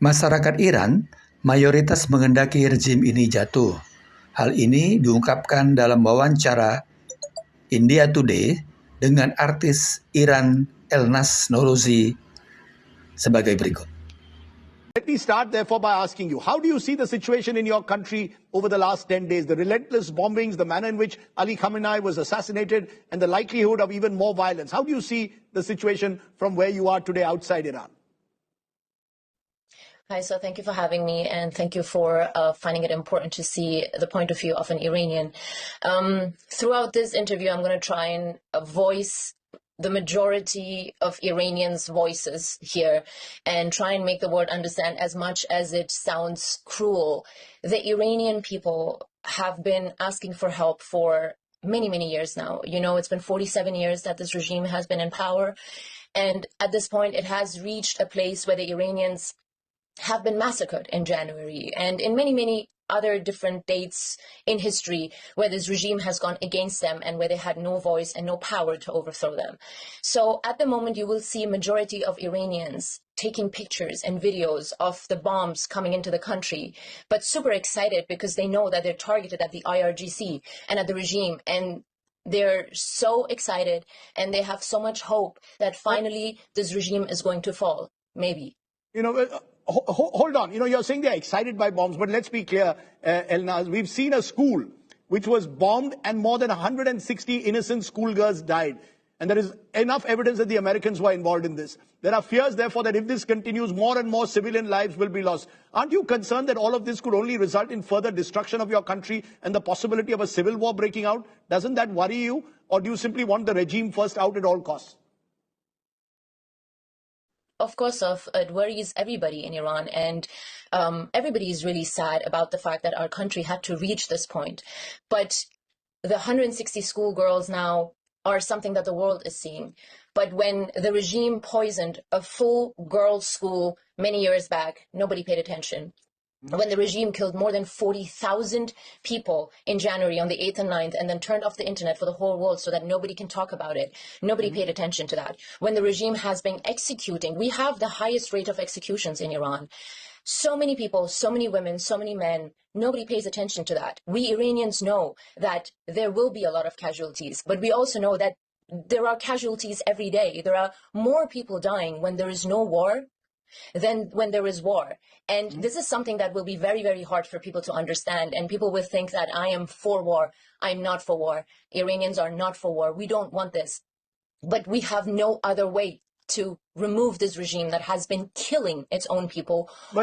Masyarakat Iran mayoritas menghendaki rezim ini jatuh. Hal ini diungkapkan dalam wawancara India Today dengan artis Iran Elnaaz Norouzi sebagai berikut. Let me start, therefore, by asking you, how do you see the situation in your country over the last 10 days? The relentless bombings, the manner in which Ali Khamenei was assassinated, and the likelihood of even more violence. How do you see the situation from where you are today outside Iran? Hi, so thank you for having me, and thank you for finding it important to see the point of view of an Iranian. Throughout this interview, I'm going to try and voice the majority of Iranians' voices here and try and make the world understand, as much as it sounds cruel. The Iranian people have been asking for help for many, many years now. You know, it's been 47 years that this regime has been in power. And at this point, it has reached a place where the Iranians have been massacred in January and in many, many other different dates in history where this regime has gone against them and where they had no voice and no power to overthrow them. So at the moment, you will see a majority of Iranians taking pictures and videos of the bombs coming into the country, but super excited because they know that they're targeted at the IRGC and at the regime, and they're so excited and they have so much hope that finally this regime is going to fall, maybe. You know, hold on. You know, you're saying they're excited by bombs, but let's be clear, Elnaaz. We've seen a school which was bombed and more than 160 innocent schoolgirls died. And there is enough evidence that the Americans were involved in this. There are fears, therefore, that if this continues, more and more civilian lives will be lost. Aren't you concerned that all of this could only result in further destruction of your country and the possibility of a civil war breaking out? Doesn't that worry you? Or do you simply want the regime first out at all costs? Of course, it worries everybody in Iran, and everybody is really sad about the fact that our country had to reach this point. But the 160 schoolgirls now are something that the world is seeing. But when the regime poisoned a full girls' school many years back, nobody paid attention. When the regime killed more than 40,000 people in January on the 8th and 9th and then turned off the internet for the whole world so that nobody can talk about it, nobody paid attention to that. When the regime has been executing, we have the highest rate of executions in Iran. So many people, so many women, so many men, nobody pays attention to that. We Iranians know that there will be a lot of casualties, but we also know that there are casualties every day. There are more people dying when there is no war than when there is war. And this is something that will be very, very hard for people to understand. And people will think that I am for war. I'm not for war. Iranians are not for war. We don't want this. But we have no other way to remove this regime that has been killing its own people. But